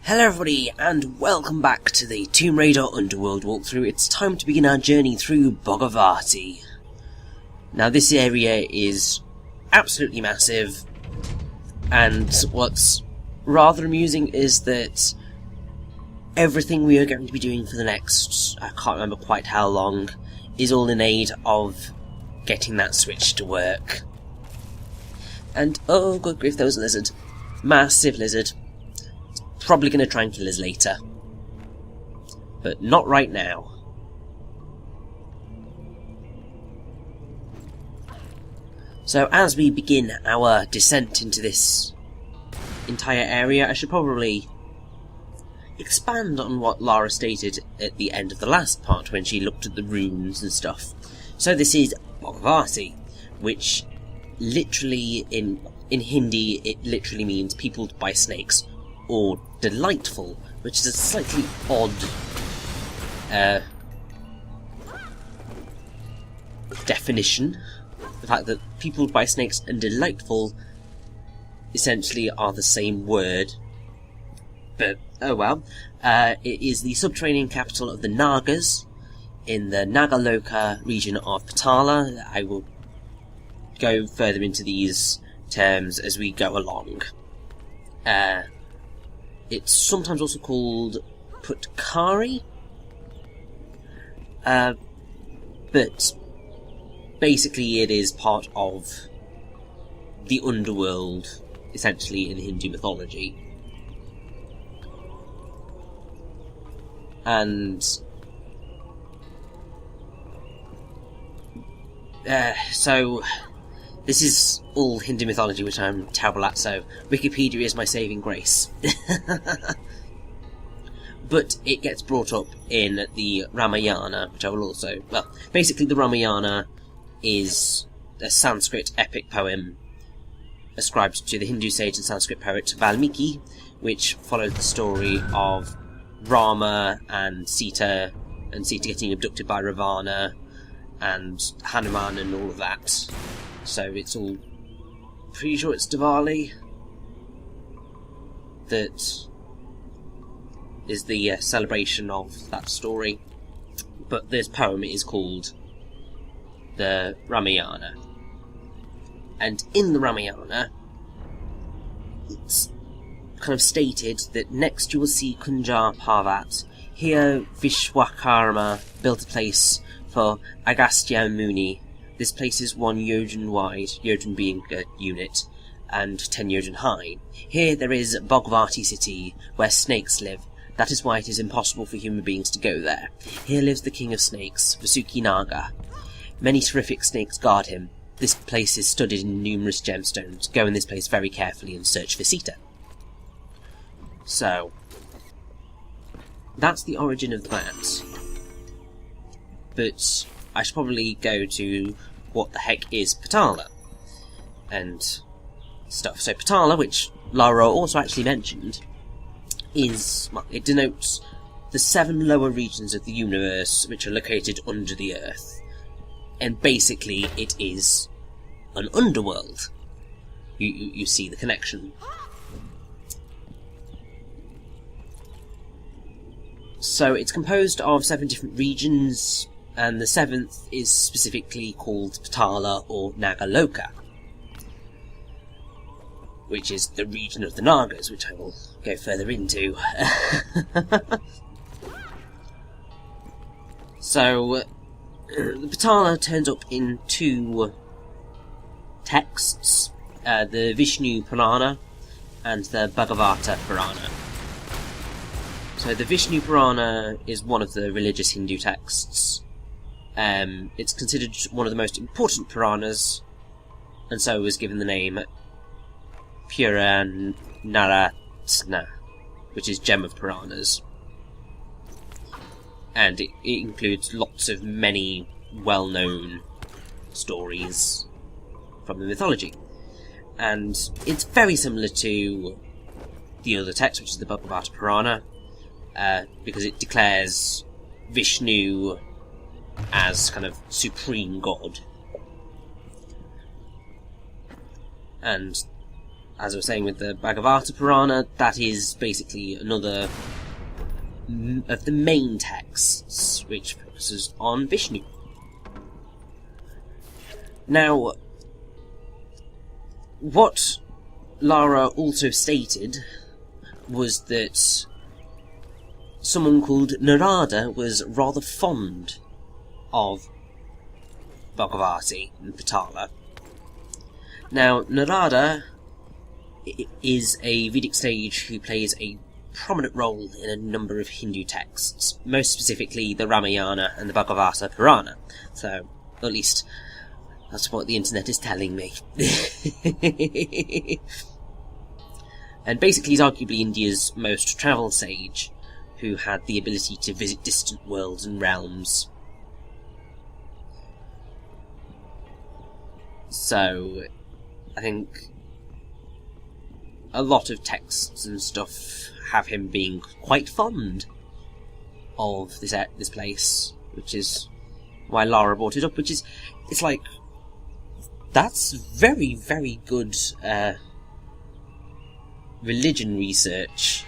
Hello everybody, and welcome back to the Tomb Raider Underworld walkthrough. It's time to begin our journey through Bhogavati. Now this area is absolutely massive, and what's rather amusing is that everything we are going to be doing for the next, I can't remember quite how long, is all in aid of getting that switch to work. And oh good grief, there was a lizard. Massive lizard. Probably going to try and kill us later, but not right now. So as we begin our descent into this entire area, I should probably expand on what Lara stated at the end of the last part when she looked at the runes and stuff. So this is Bhogavati, which literally in Hindi it literally means peopled by snakes, or delightful, which is a slightly odd definition. The fact that peopled by snakes and delightful essentially are the same word. But, oh well. It is the subterranean capital of the Nagas in the Nagaloka region of Patala. I will go further into these terms as we go along. It's sometimes also called Putkari, but basically it is part of the Underworld, essentially, in Hindu mythology. And so this is all Hindu mythology, which I'm terrible at, so Wikipedia is my saving grace. But it gets brought up in the Ramayana, which I will also... Well, basically the Ramayana is a Sanskrit epic poem ascribed to the Hindu sage and Sanskrit poet Valmiki, which follows the story of Rama and Sita getting abducted by Ravana, and Hanuman and all of that. So it's all... pretty sure it's Diwali that is the celebration of that story. But this poem is called the Ramayana. And in the Ramayana, it's kind of stated that next you will see Kunjar Parvat. Here Vishwakarma built a place for Agastya Muni. This place is 1 yojan wide, yojan being a unit, and 10 yojan high. Here there is Bhogavati city, where snakes live. That is why it is impossible for human beings to go there. Here lives the king of snakes, Vasuki Naga. Many terrific snakes guard him. This place is studded in numerous gemstones. Go in this place very carefully and search for Sita. So, that's the origin of that. But I should probably go to what the heck is Patala and stuff. So Patala, which Lara also actually mentioned, is, well, it denotes the 7 lower regions of the universe which are located under the earth. And basically it is an underworld. You see the connection. So it's composed of 7 different regions, and the 7th is specifically called Patala or Nagaloka, which is the region of the Nagas, which I will go further into. So, the Patala turns up in 2 texts, the Vishnu Purana and the Bhagavata Purana. So the Vishnu Purana is one of the religious Hindu texts. It's considered one of the most important Puranas, and so it was given the name Puranaratna, which is Gem of Puranas. And it includes lots of many well-known stories from the mythology. And it's very similar to the other text, which is the Bhagavata Purana, because it declares Vishnu as kind of supreme god. And as I was saying with the Bhogavati Purana, that is basically another of the main texts which focuses on Vishnu. Now, what Lara also stated was that someone called Narada was rather fond of Bhogavati and Patala. Now, Narada is a Vedic sage who plays a prominent role in a number of Hindu texts, most specifically the Ramayana and the Bhagavata Purana. So, at least, that's what the internet is telling me. And basically he's arguably India's most travelled sage, who had the ability to visit distant worlds and realms. So, I think a lot of texts and stuff have him being quite fond of this place, which is why Lara brought it up, which is, it's like, that's very, very good religion research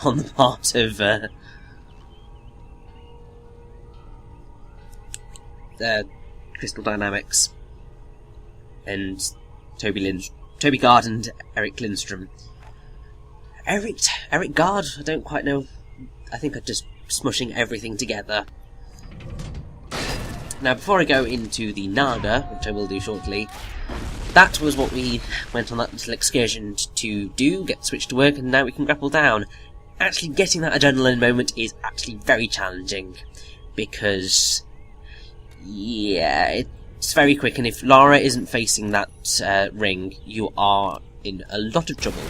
on the part of Crystal Dynamics and Toby Gard and Eric Lindstrom. Eric Gard, I don't quite know. I think I'm just smushing everything together. Now, before I go into the Naga, which I will do shortly, that was what we went on that little excursion to do, get switched to work, and now we can grapple down. Actually getting that adrenaline moment is actually very challenging, because, yeah, it's very quick, and if Lara isn't facing that ring, you are in a lot of trouble.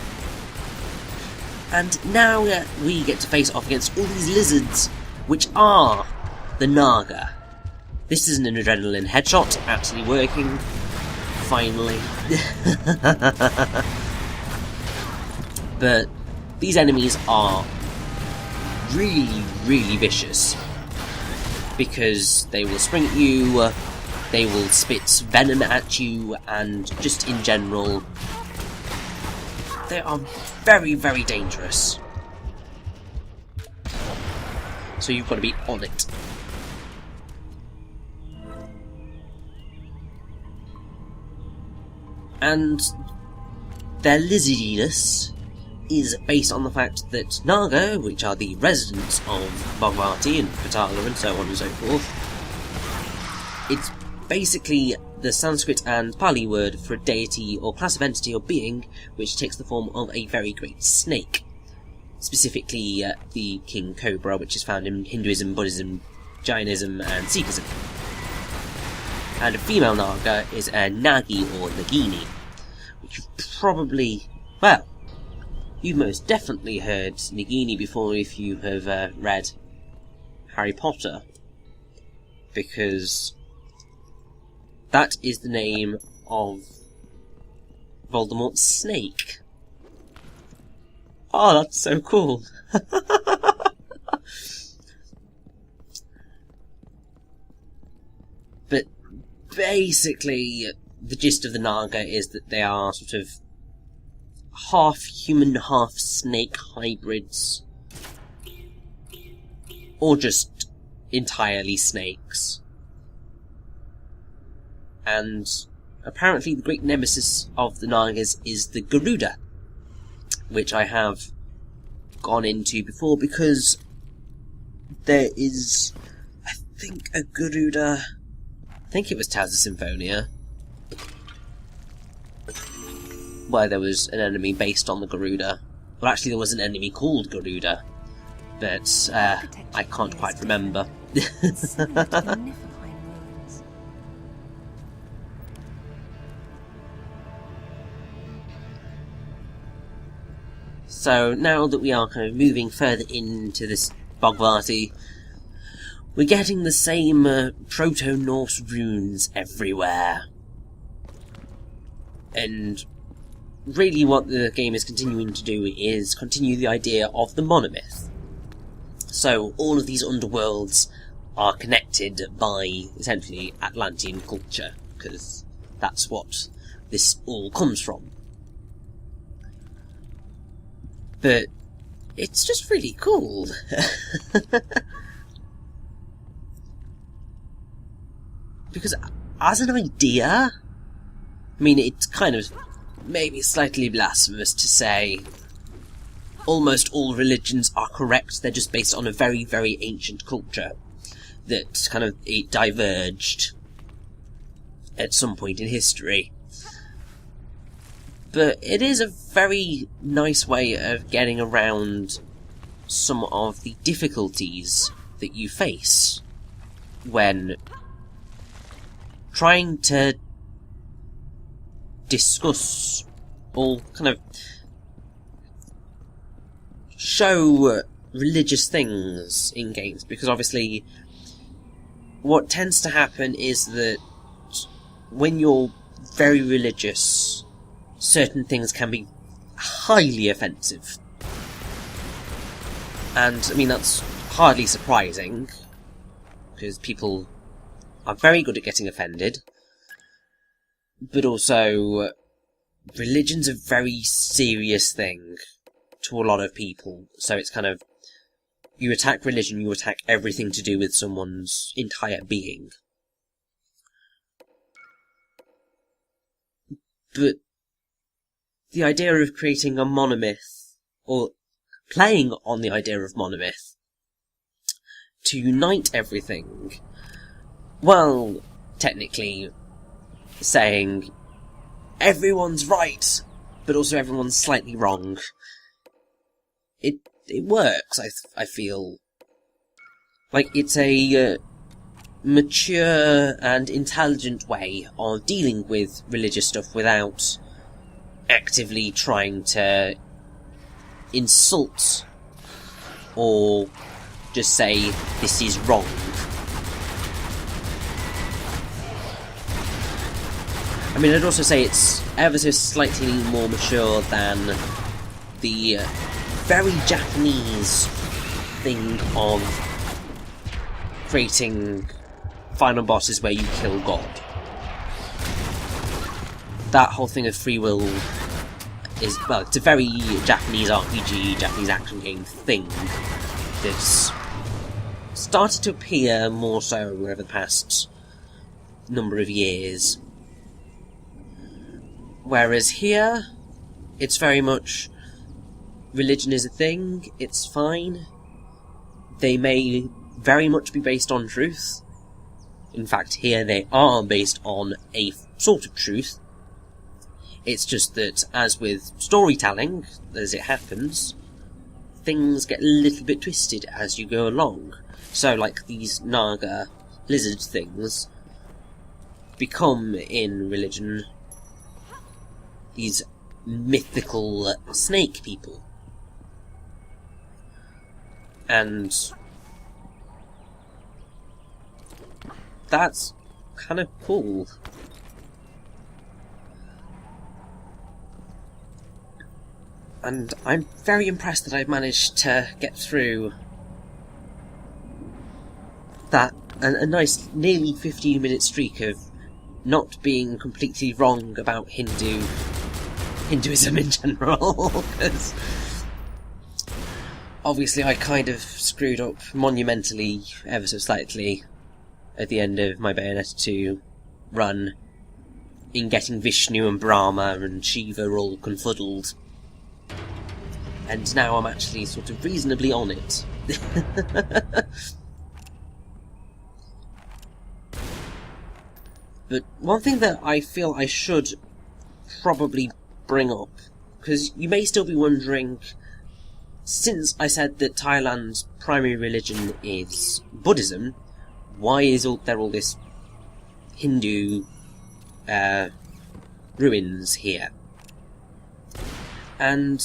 And now we get to face off against all these lizards, which are the Naga. This is an adrenaline headshot, actually working, finally. But these enemies are really, really vicious, because they will spring at you, they will spit venom at you, and just in general, they are very, very dangerous. So you've got to be on it. And their lizardiness is based on the fact that Naga, which are the residents of Bhogavati and Patala and so on and so forth, it's basically the Sanskrit and Pali word for a deity or class of entity or being which takes the form of a very great snake. Specifically, the king cobra, which is found in Hinduism, Buddhism, Jainism and Sikhism. And a female Naga is a Nagi or Nagini, which you've probably, well, you've most definitely heard Nagini before if you have read Harry Potter, because that is the name of Voldemort's snake. Oh, that's so cool. But basically, the gist of the Naga is that they are sort of half human, half snake hybrids. Or just entirely snakes. And apparently the great nemesis of the Nagas is the Garuda, which I have gone into before because there is, I think, a Garuda, I think it was Tales of Symphonia, where there was an enemy based on the Garuda. Well, actually there was an enemy called Garuda, but I can't quite remember. So now that we are kind of moving further into this Bhogavati, we're getting the same Proto-Norse runes everywhere. And really what the game is continuing to do is continue the idea of the monomyth. So all of these underworlds are connected by, essentially, Atlantean culture, because that's what this all comes from. But it's just really cool. Because as an idea, I mean, it's kind of maybe slightly blasphemous to say almost all religions are correct, they're just based on a very, very ancient culture that kind of it diverged at some point in history. But it is a very nice way of getting around some of the difficulties that you face when trying to discuss or kind of show religious things in games, because obviously what tends to happen is that when you're very religious, certain things can be highly offensive. And, I mean, that's hardly surprising, because people are very good at getting offended, but also, religion's a very serious thing to a lot of people, so it's kind of, you attack religion, you attack everything to do with someone's entire being. But the idea of creating a monomyth, or playing on the idea of monomyth, to unite everything, well, technically saying everyone's right, but also everyone's slightly wrong, it works, I feel. Like, it's a mature and intelligent way of dealing with religious stuff without actively trying to insult or just say this is wrong. I mean, I'd also say it's ever so slightly more mature than the very Japanese thing of creating final bosses where you kill God. That whole thing of free will is, well, it's a very Japanese RPG, Japanese action game thing that's started to appear more so over the past number of years. Whereas here, it's very much, religion is a thing, it's fine. They may very much be based on truth. In fact, here they are based on a sort of truth. It's just that, as with storytelling, as it happens, things get a little bit twisted as you go along. So, like, these Naga lizard things become, in religion, these mythical snake people. And that's kind of cool. And I'm very impressed that I've managed to get through that, a nice nearly 15-minute streak of not being completely wrong about Hinduism in general, because obviously I kind of screwed up monumentally, ever so slightly, at the end of my Bayonetta 2 run, in getting Vishnu and Brahma and Shiva all confuddled. And now I'm actually sort of reasonably on it. But one thing that I feel I should probably bring up, because you may still be wondering, since I said that Thailand's primary religion is Buddhism, why is there all this Hindu ruins here? And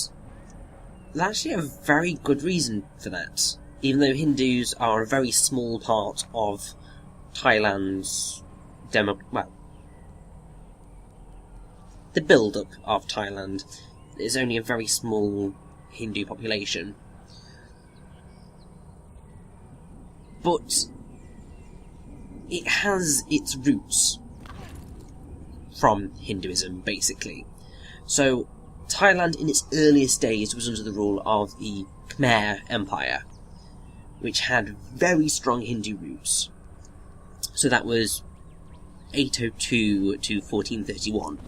there's actually a very good reason for that, even though Hindus are a very small part of Thailand's the build-up of Thailand is only a very small Hindu population. But it has its roots from Hinduism, basically. So, Thailand in its earliest days was under the rule of the Khmer Empire, which had very strong Hindu roots. So that was 802 to 1431.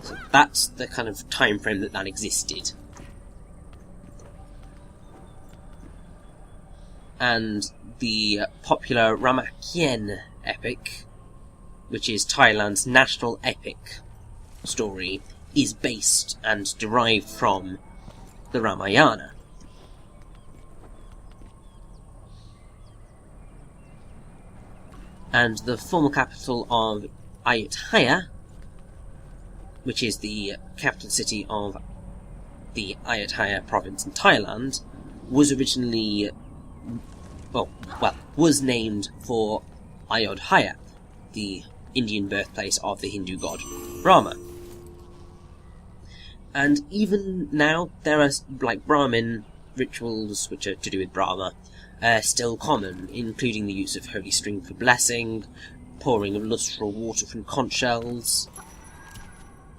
So that's the kind of time frame that existed. And the popular Ramakien epic, which is Thailand's national epic story, is based and derived from the Ramayana. And the former capital of Ayutthaya, which is the capital city of the Ayutthaya province in Thailand, was originally, was named for Ayodhya, the Indian birthplace of the Hindu god Brahma. And even now, there are, Brahmin rituals which are to do with Brahma, still common, including the use of holy string for blessing, pouring of lustral water from conch shells.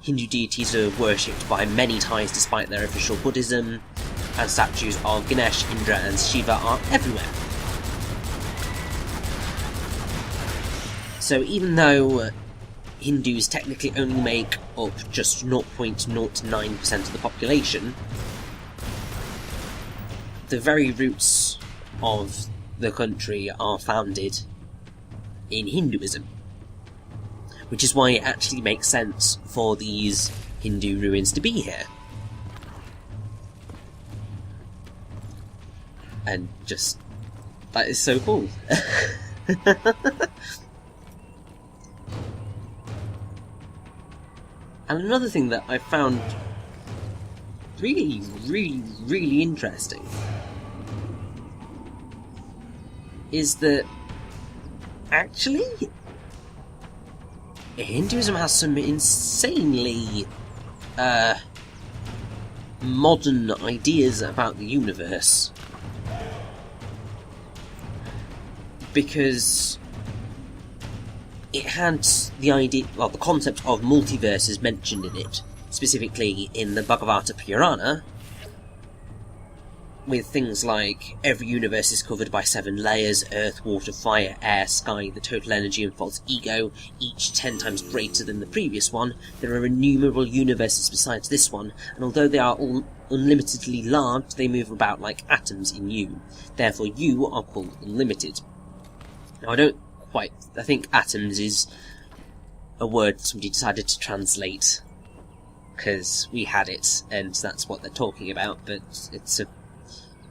Hindu deities are worshipped by many Thais despite their official Buddhism, and statues of Ganesh, Indra and Shiva are everywhere. So even though Hindus technically only make up just 0.09% of the population, the very roots of the country are founded in Hinduism, which is why it actually makes sense for these Hindu ruins to be here. And just, that is so cool. And another thing that I found really, really, really interesting is that actually Hinduism has some insanely modern ideas about the universe, because it had the concept of multiverses mentioned in it, specifically in the Bhogavati Purana, with things like every universe is covered by 7 layers: earth, water, fire, air, sky, the total energy and false ego, each 10 times greater than the previous one. There are innumerable universes besides this one, and although they are all unlimitedly large, they move about like atoms in you. Therefore you are called unlimited. Now I think atoms is a word somebody decided to translate because we had it and that's what they're talking about, but it's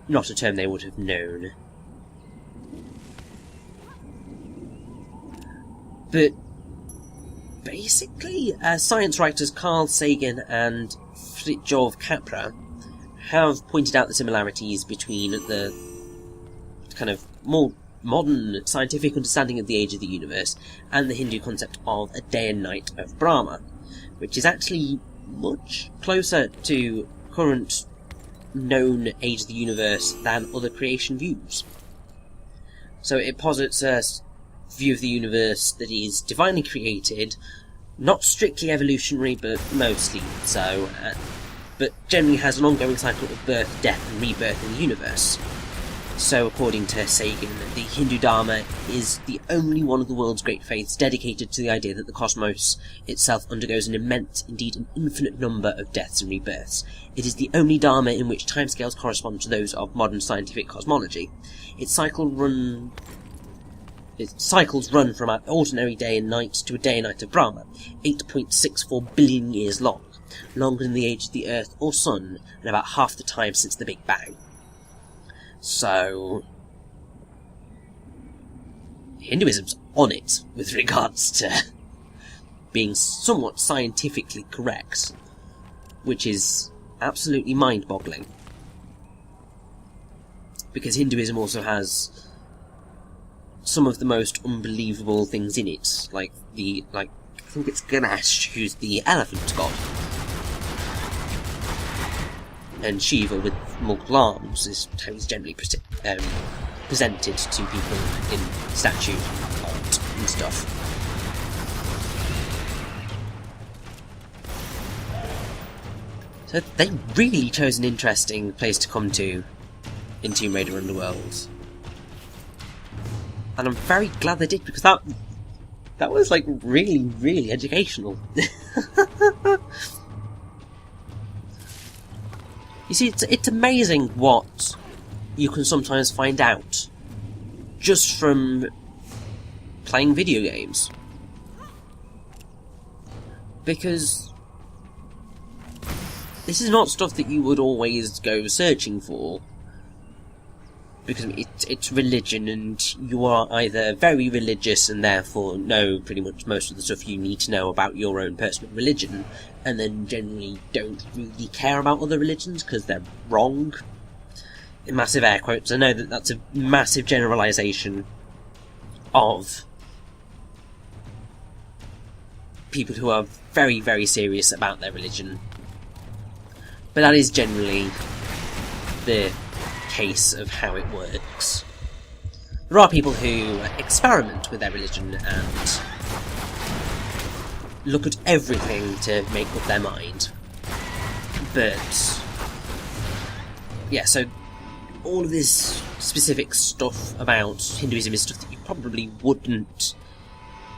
not a term they would have known. But basically, science writers Carl Sagan and Fritjof Capra have pointed out the similarities between the kind of more modern scientific understanding of the age of the universe and the Hindu concept of a day and night of Brahma, which is actually much closer to current known age of the universe than other creation views. So it posits a view of the universe that is divinely created, not strictly evolutionary, but mostly so, but generally has an ongoing cycle of birth, death and rebirth in the universe. So according to Sagan, the Hindu Dharma is the only one of the world's great faiths dedicated to the idea that the cosmos itself undergoes an immense, indeed an infinite number of deaths and rebirths. It is the only Dharma in which timescales correspond to those of modern scientific cosmology. Its cycles run from an ordinary day and night to a day and night of Brahma, 8.64 billion years long, longer than the age of the Earth or Sun, and about half the time since the Big Bang. So Hinduism's on it with regards to being somewhat scientifically correct, which is absolutely mind-boggling. Because Hinduism also has some of the most unbelievable things in it, like I think it's Ganesh, who's the elephant god, and Shiva with multiple arms is how he's generally presented to people in statues and art and stuff. So they really chose an interesting place to come to in Tomb Raider Underworld. And I'm very glad they did, because that was like really, really educational. You see, it's amazing what you can sometimes find out just from playing video games. Because this is not stuff that you would always go searching for. Because it's religion, and you are either very religious and therefore know pretty much most of the stuff you need to know about your own personal religion, and then generally don't really care about other religions because they're wrong. In massive air quotes, I know that that's a massive generalisation of people who are very, very serious about their religion. But that is generally the case of how it works. There are people who experiment with their religion and look at everything to make up their mind. But yeah, so all of this specific stuff about Hinduism is stuff that you probably wouldn't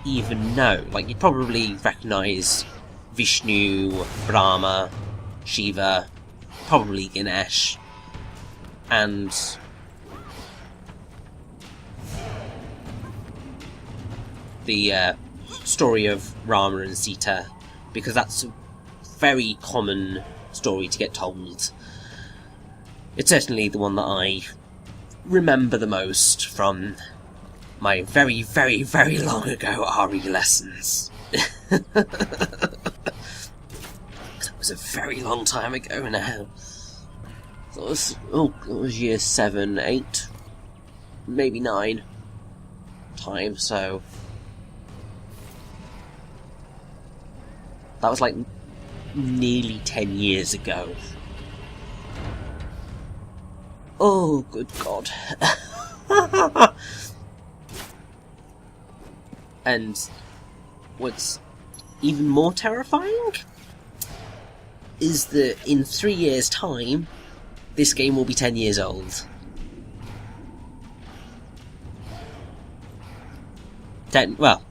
even know. Like, you'd probably recognise Vishnu, Brahma, Shiva, probably Ganesh, and the story of Rama and Sita, because that's a very common story to get told. It's certainly the one that I remember the most from my very, very, very long ago RE lessons. That was a very long time ago now. It was year 7, 8, maybe 9 time, so that was like nearly 10 years ago. Oh, good God. And what's even more terrifying is that in 3 years' time, this game will be 10 years old. Well,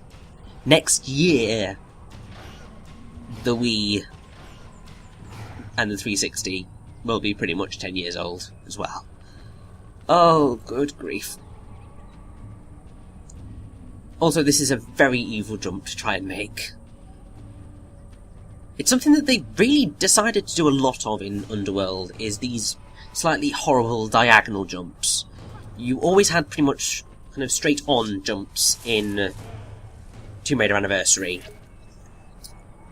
next year, the Wii and the 360 will be pretty much 10 years old as well. Oh, good grief. Also, this is a very evil jump to try and make. It's something that they really decided to do a lot of in Underworld, is these slightly horrible diagonal jumps. You always had pretty much kind of straight on jumps in Tomb Raider Anniversary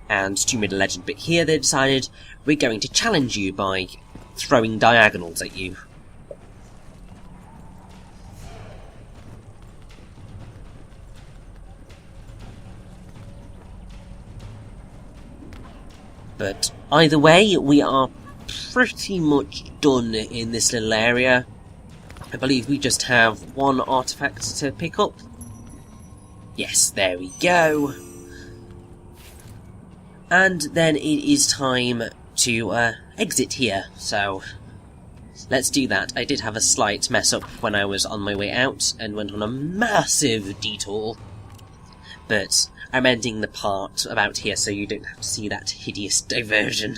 and Tomb Raider Legend, but here they decided we're going to challenge you by throwing diagonals at you. But either way, we are pretty much done in this little area. I believe we just have one artifact to pick up. Yes, there we go. And then it is time to exit here, so let's do that. I did have a slight mess up when I was on my way out and went on a massive detour, but I'm ending the part about here so you don't have to see that hideous diversion.